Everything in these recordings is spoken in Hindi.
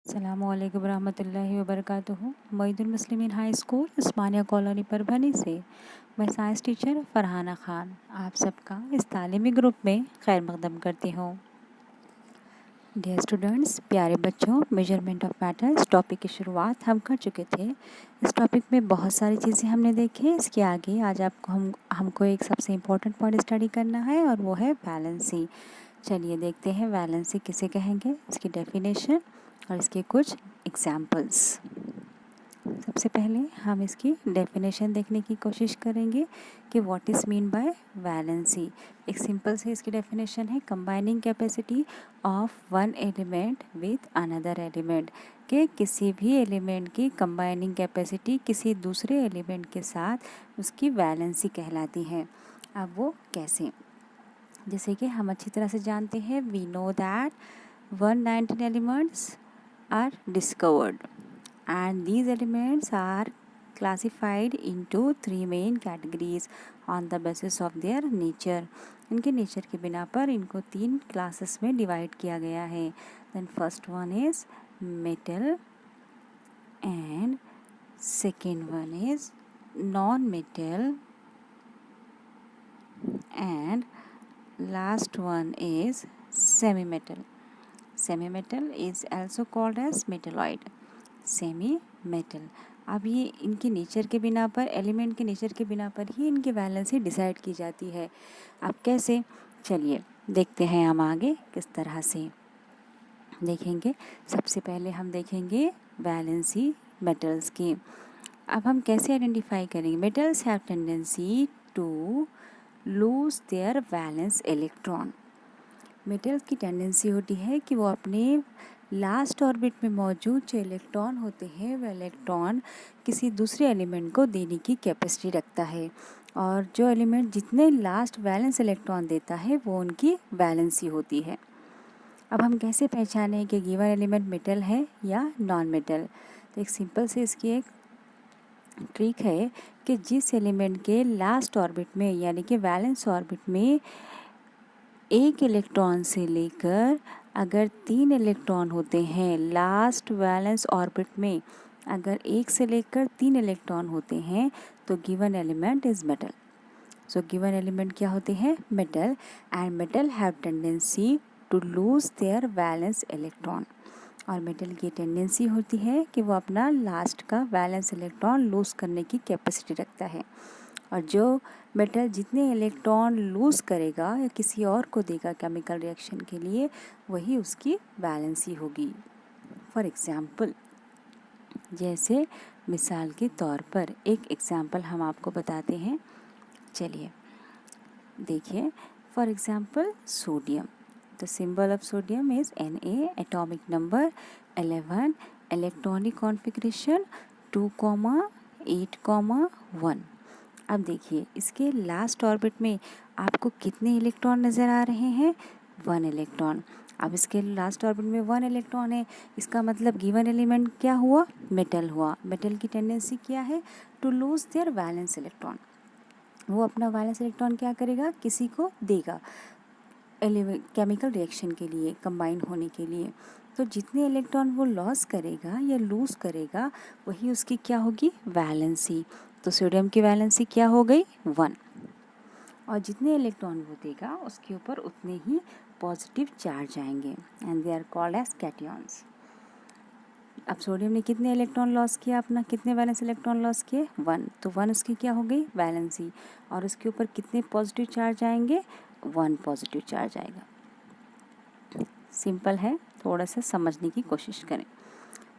अस्सलामुअलैकुम रहमतुल्लाहि व बरकातुहू। मोइनुल मुस्लिमीन हाई स्कूल उस्मानिया कॉलोनी परभनी से मैं साइंस टीचर फरहाना ख़ान आप सबका इस तालीमी ग्रुप में खैर मकदम करती हूँ। डियर स्टूडेंट्स, प्यारे बच्चों, मेजरमेंट ऑफ मैटर्स टॉपिक की शुरुआत हम कर चुके थे। इस टॉपिक में बहुत सारी चीज़ें हमने देखी। इसके आगे आज आपको हमको एक सबसे इम्पोर्टेंट पॉइंट स्टडी करना है और वो है वैलेंसी। चलिए देखते हैं वैलेंसी किसे कहेंगे, इसकी डेफिनेशन और इसके कुछ एग्जाम्पल्स। सबसे पहले हम इसकी डेफिनेशन देखने की कोशिश करेंगे कि what is mean by valency. एक सिंपल से इसकी डेफिनेशन है combining capacity of one element with another element, के किसी भी एलिमेंट की कंबाइनिंग कैपेसिटी किसी दूसरे एलिमेंट के साथ उसकी वैलेंसी कहलाती है। अब वो कैसे, जैसे कि हम अच्छी तरह से जानते हैं, we know that 119 elements are discovered and these elements are classified into three main categories on the basis of their nature। इनके नेचर के बिना पर इनको तीन क्लासेस में डिवाइड किया गया है। Then first one is metal and second one is non metal and last one is semi metal। semi metal is also called as metalloid। semi metal, अब ये इनके नेचर के बिना पर, एलिमेंट के नेचर के बिना पर ही इनकी वैलेंसी डिसाइड की जाती है। अब कैसे, चलिए देखते हैं हम आगे किस तरह से देखेंगे। सबसे पहले हम देखेंगे वैलेंसी मेटल्स की। अब हम कैसे आइडेंटिफाई करेंगे, metals have tendency to lose their valence electron. Metals की टेंडेंसी होती है कि वो अपने लास्ट ऑर्बिट में मौजूद जो इलेक्ट्रॉन होते हैं वह इलेक्ट्रॉन किसी दूसरे एलिमेंट को देने की कैपेसिटी रखता है, और जो एलिमेंट जितने लास्ट वैलेंस इलेक्ट्रॉन देता है वो उनकी वैलेंसी होती है। अब हम कैसे पहचानें कि गिवन एलिमेंट मेटल है या नॉन मेटल, तो एक सिंपल से इसकी एक ट्रिक है कि जिस एलिमेंट के लास्ट ऑर्बिट में यानी कि वैलेंस ऑर्बिट में एक इलेक्ट्रॉन से लेकर अगर 3 इलेक्ट्रॉन होते हैं, लास्ट वैलेंस ऑर्बिट में अगर 1 से लेकर 3 इलेक्ट्रॉन होते हैं तो given element is metal. So given element क्या होते हैं, metal, and metal have tendency to lose their valence electron. और मेटल की टेंडेंसी होती है कि वो अपना लास्ट का वैलेंस इलेक्ट्रॉन लूज़ करने की कैपेसिटी रखता है, और जो मेटल जितने इलेक्ट्रॉन लूज़ करेगा या किसी और को देगा केमिकल रिएक्शन के लिए, वही उसकी वैलेंसी होगी। फॉर एग्ज़ाम्पल, जैसे मिसाल के तौर पर एक एग्ज़ाम्पल हम आपको बताते हैं। चलिए देखिए, for example sodium, the symbol of sodium is Na, atomic number 11, electronic configuration 2,8,1। अब देखिए इसके लास्ट ऑर्बिट में आपको कितने इलेक्ट्रॉन नज़र आ रहे हैं, 1 इलेक्ट्रॉन। अब इसके लास्ट ऑर्बिट में 1 इलेक्ट्रॉन है, इसका मतलब गिवन एलिमेंट क्या हुआ, मेटल हुआ। मेटल की टेंडेंसी क्या है, to lose their valence electron. वो अपना वैलेंस इलेक्ट्रॉन क्या करेगा, किसी को देगा केमिकल रिएक्शन के लिए, कंबाइन होने के लिए। तो जितने इलेक्ट्रॉन वो लॉस करेगा या लूज़ करेगा वही उसकी क्या होगी, वैलेंसी। तो सोडियम की वैलेंसी क्या हो गई, 1, और जितने इलेक्ट्रॉन वो देगा उसके ऊपर उतने ही पॉजिटिव चार्ज आएंगे, and they are called as cations. अब सोडियम ने कितने इलेक्ट्रॉन लॉस किया, अपना कितने वैलेंस इलेक्ट्रॉन लॉस किए, 1, तो 1 उसकी क्या हो गई, वैलेंसी, और उसके ऊपर कितने पॉजिटिव चार्ज आएंगे, 1 पॉजिटिव चार्ज आएगा। सिंपल है, थोड़ा सा समझने की कोशिश करें।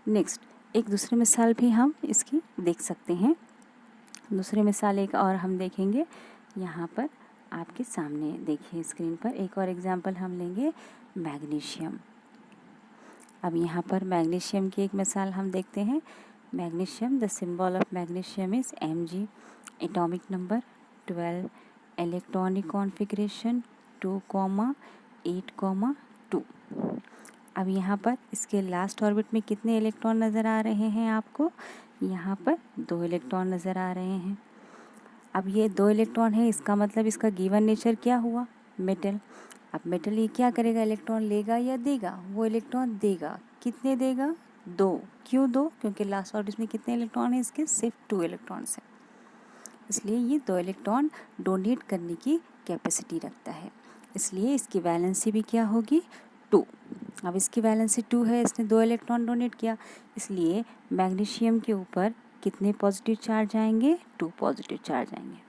नेक्स्ट एक दूसरी मिसाल भी हम इसकी देख सकते हैं। दूसरी मिसाल एक और हम देखेंगे यहाँ पर आपके सामने, देखिए स्क्रीन पर एक और एग्जांपल हम लेंगे, मैग्नीशियम। अब यहाँ पर मैग्नीशियम की एक मिसाल हम देखते हैं। Magnesium, the symbol of magnesium is Mg, atomic number 12, electronic configuration 2,8,2। अब यहाँ पर इसके लास्ट ऑर्बिट में कितने इलेक्ट्रॉन नज़र आ रहे हैं आपको, यहाँ पर 2 इलेक्ट्रॉन नज़र आ रहे हैं। अब ये 2 इलेक्ट्रॉन है, इसका मतलब इसका गिवन नेचर क्या हुआ, मेटल। अब मेटल ये क्या करेगा, इलेक्ट्रॉन लेगा या देगा, वो इलेक्ट्रॉन देगा, कितने देगा, 2। क्यों 2? क्योंकि लास्ट ऑर्बिट में कितने इलेक्ट्रॉन है इसके? सिर्फ 2 इलेक्ट्रॉन्स हैं, इसलिए ये 2 इलेक्ट्रॉन डोनेट करने की कैपेसिटी रखता है, इसलिए इसकी वैलेंसी भी क्या होगी? 2। अब इसकी वैलेंसी 2 है, इसने 2 इलेक्ट्रॉन डोनेट किया, इसलिए मैग्नीशियम के ऊपर कितने पॉजिटिव चार्ज आएंगे? 2 पॉजिटिव चार्ज आएंगे।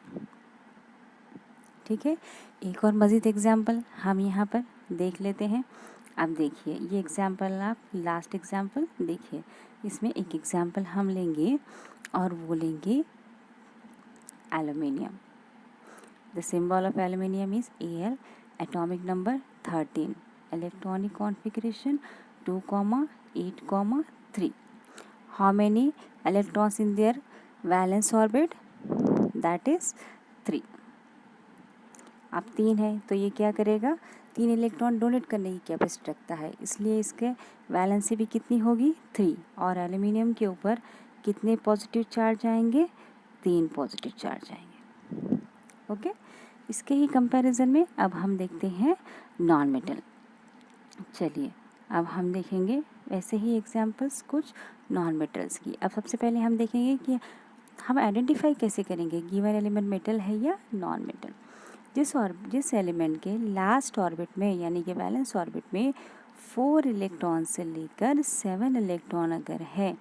ठीक है, एक और मज़ीद एग्जाम्पल हम यहाँ पर देख लेते हैं। अब देखिए ये एग्जाम्पल, आप लास्ट एग्जाम्पल देखिए, इसमें एक एग्जाम्पल हम लेंगे और वो लेंगे aluminium. The symbol of aluminium is Al, atomic number 13, electronic configuration 2, 8, 3. How many electrons in their valence orbit? That is 3. अब 3 है तो ये क्या करेगा? 3 इलेक्ट्रॉन डोनेट करने की कैपेसिटी रखता है, इसलिए इसके वैलेंसी भी कितनी होगी? 3। और एल्युमिनियम के ऊपर कितने पॉजिटिव चार्ज आएंगे? 3 पॉजिटिव चार्ज आएंगे। ओके, इसके ही कंपैरिजन में अब हम देखते हैं नॉन मेटल। चलिए अब हम देखेंगे वैसे ही एग्जांपल्स कुछ नॉन मेटल्स की। अब सबसे पहले हम देखेंगे कि हम आइडेंटिफाई कैसे करेंगे गिवन एलिमेंट मेटल है या नॉन मेटल। जिस एलिमेंट के लास्ट ऑर्बिट में यानी कि वैलेंस ऑर्बिट में 4 इलेक्ट्रॉन से लेकर 7 इलेक्ट्रॉन अगर है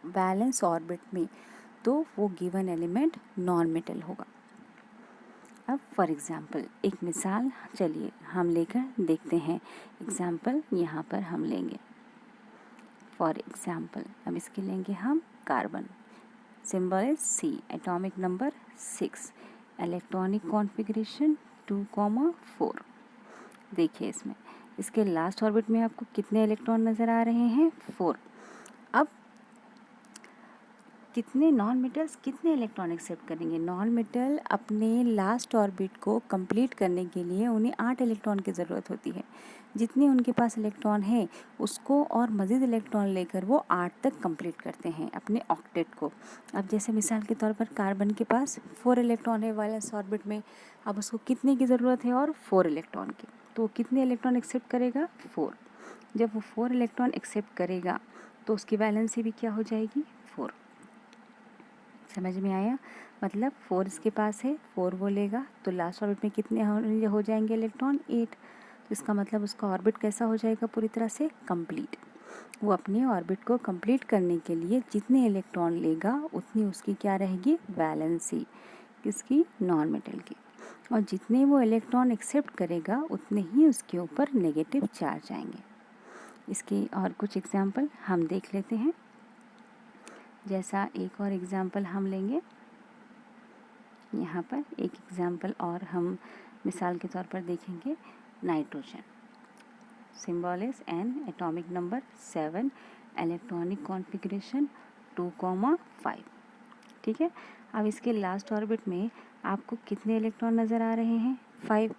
वैलेंस ऑर्बिट में, तो वो गिवन एलिमेंट नॉन मेटल होगा। अब फॉर एग्ज़ाम्पल एक मिसाल चलिए हम लेकर देखते हैं। एग्ज़ाम्पल यहाँ पर हम लेंगे, फॉर एग्ज़ाम्पल अब इसके लेंगे हम carbon. Symbol is C, atomic number 6, electronic configuration 2, 4। देखिए इसमें इसके लास्ट ऑर्बिट में आपको कितने इलेक्ट्रॉन नज़र आ रहे हैं? 4। अब कितने नॉन मेटल्स कितने इलेक्ट्रॉन एक्सेप्ट करेंगे? नॉन मेटल अपने लास्ट ऑर्बिट को कंप्लीट करने के लिए उन्हें 8 इलेक्ट्रॉन की ज़रूरत होती है। जितने उनके पास इलेक्ट्रॉन है उसको और मज़ीद इलेक्ट्रॉन लेकर वो 8 तक कंप्लीट करते हैं अपने ऑक्टेट को। अब जैसे मिसाल के तौर पर कार्बन के पास 4 इलेक्ट्रॉन है वैलेंस ऑर्बिट में, अब उसको कितने की ज़रूरत है? और 4 इलेक्ट्रॉन की। तो वो कितने इलेक्ट्रॉन एक्सेप्ट करेगा? 4। जब वो 4 इलेक्ट्रॉन एक्सेप्ट करेगा तो उसकी वैलेंसी भी क्या हो जाएगी? 4। समझ में आया? मतलब 4 इसके पास है, 4 वो लेगा तो लास्ट ऑर्बिट में कितने हो जाएंगे इलेक्ट्रॉन? 8। तो इसका मतलब उसका ऑर्बिट कैसा हो जाएगा? पूरी तरह से कंप्लीट। वो अपने ऑर्बिट को कंप्लीट करने के लिए जितने इलेक्ट्रॉन लेगा उतनी उसकी क्या रहेगी? वैलेंसी। किसकी? नॉन मेटल की। और जितने वो इलेक्ट्रॉन एक्सेप्ट करेगा उतने ही उसके ऊपर नेगेटिव चार्ज आएंगे। इसकी और कुछ एग्जाम्पल हम देख लेते हैं। जैसा एक और एग्ज़ाम्पल हम लेंगे, यहाँ पर एक एग्ज़ाम्पल और हम मिसाल के तौर पर देखेंगे nitrogen. Symbol is N, atomic number 7, electronic configuration 2, 5। ठीक है, अब इसके लास्ट ऑर्बिट में आपको कितने इलेक्ट्रॉन नज़र आ रहे हैं? 5।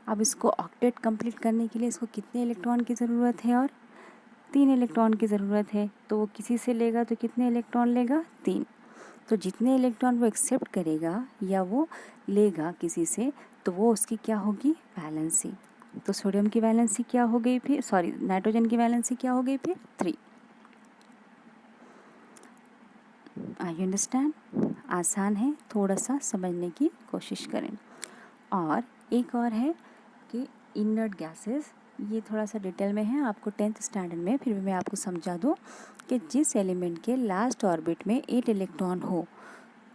अब इसको ऑक्टेट कंप्लीट करने के लिए इसको कितने इलेक्ट्रॉन की ज़रूरत है? और 3 इलेक्ट्रॉन की ज़रूरत है। तो वो किसी से लेगा तो कितने इलेक्ट्रॉन लेगा? 3। तो जितने इलेक्ट्रॉन वो एक्सेप्ट करेगा या वो लेगा किसी से, तो वो उसकी क्या होगी? वैलेंसी। तो सोडियम की वैलेंसी क्या हो गई फिर? सॉरी, नाइट्रोजन की वैलेंसी क्या हो गई फिर? 3। आई यू अंडरस्टैंड? आसान है, थोड़ा सा समझने की कोशिश करें। और एक और है कि इनर्ट गैसेस, ये थोड़ा सा डिटेल में है, आपको 10th स्टैंडर्ड में, फिर भी मैं आपको समझा दूँ कि जिस एलिमेंट के लास्ट ऑर्बिट में 8 इलेक्ट्रॉन हो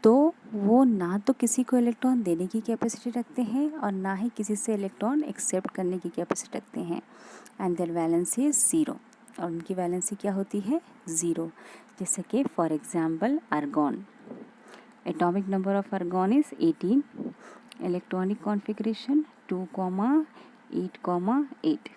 तो वो ना तो किसी को इलेक्ट्रॉन देने की कैपेसिटी रखते हैं और ना ही किसी से इलेक्ट्रॉन एक्सेप्ट करने की कैपेसिटी रखते हैं। एंड देयर वैलेंसी इज 0, और उनकी वैलेंसी क्या होती है? 0। जैसे कि for example argon. Atomic number of argon is 18, electronic configuration 2, 8, 8।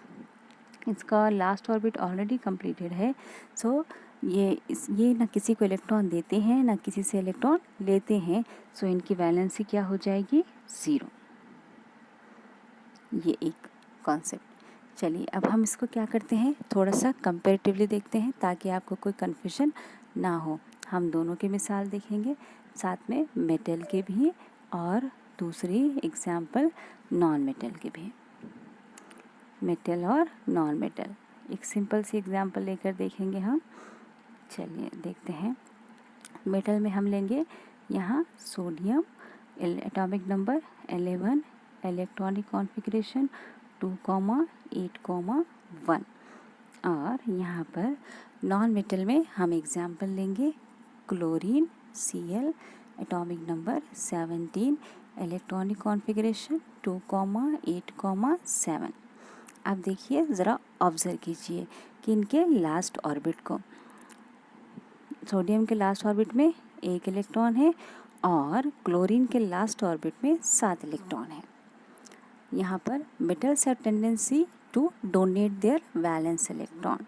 इसका लास्ट ऑर्बिट ऑलरेडी कंप्लीटेड है। सो ये ना किसी को इलेक्ट्रॉन देते हैं ना किसी से इलेक्ट्रॉन लेते हैं। सो इनकी वैलेंसी क्या हो जाएगी? 0। ये एक कॉन्सेप्ट। चलिए अब हम इसको क्या करते हैं, थोड़ा सा कंपैरेटिवली देखते हैं ताकि आपको कोई कन्फ्यूजन ना हो। हम दोनों के मिसाल देखेंगे, साथ में मेटल के भी और दूसरी एग्जाम्पल नॉन मेटल के भी। मेटल और नॉन मेटल, एक सिंपल सी एग्जांपल लेकर देखेंगे हम। चलिए देखते हैं। मेटल में हम लेंगे यहाँ sodium, atomic number 11, electronic configuration 2,8,1। और यहाँ पर नॉन मेटल में हम एग्जांपल लेंगे chlorine Cl, atomic number 17, electronic configuration 2,8,7। अब देखिए ज़रा ऑब्ज़र्व कीजिए कि इनके लास्ट ऑर्बिट को, सोडियम के लास्ट ऑर्बिट में 1 इलेक्ट्रॉन है और क्लोरीन के लास्ट ऑर्बिट में 7 इलेक्ट्रॉन है। यहाँ पर metals have tendency to donate their valence electron.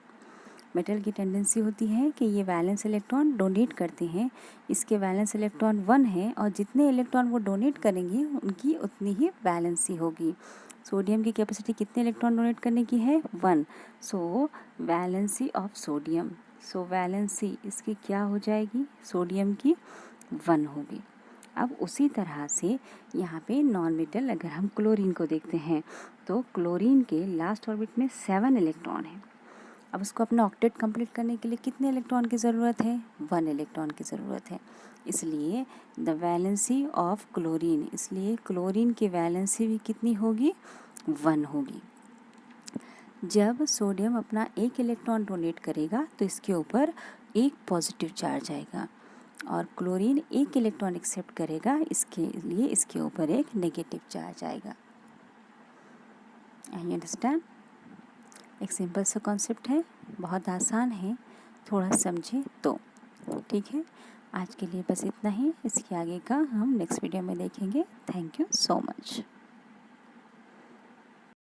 Metal की टेंडेंसी होती है कि ये वैलेंस इलेक्ट्रॉन डोनेट करते हैं। इसके वैलेंस इलेक्ट्रॉन 1 है और जितने इलेक्ट्रॉन वो डोनेट करेंगे उनकी उतनी ही वैलेंसी होगी। सोडियम की कैपेसिटी कितने इलेक्ट्रॉन डोनेट करने की है? 1। So valency of sodium, so valency इसकी क्या हो जाएगी? सोडियम की 1 होगी। अब उसी तरह से यहाँ पे नॉन मेटल अगर हम क्लोरीन को देखते हैं तो क्लोरीन के लास्ट ऑर्बिट में 7 इलेक्ट्रॉन है। अब उसको अपना ऑक्टेट कंप्लीट करने के लिए कितने इलेक्ट्रॉन की ज़रूरत है? 1 इलेक्ट्रॉन की ज़रूरत है। इसलिए द वैलेंसी ऑफ क्लोरीन, इसलिए क्लोरीन की वैलेंसी भी कितनी होगी? 1 होगी। जब सोडियम अपना 1 इलेक्ट्रॉन डोनेट करेगा तो इसके ऊपर एक पॉजिटिव चार्ज आएगा और क्लोरीन 1 इलेक्ट्रॉन एक्सेप्ट करेगा, इसके लिए इसके ऊपर एक नेगेटिव चार्ज आएगा। I understand? एक सिंपल सा कॉन्सेप्ट है, बहुत आसान है, थोड़ा समझे तो ठीक है। आज के लिए बस इतना ही, इसके आगे का हम नेक्स्ट वीडियो में देखेंगे। Thank you so much.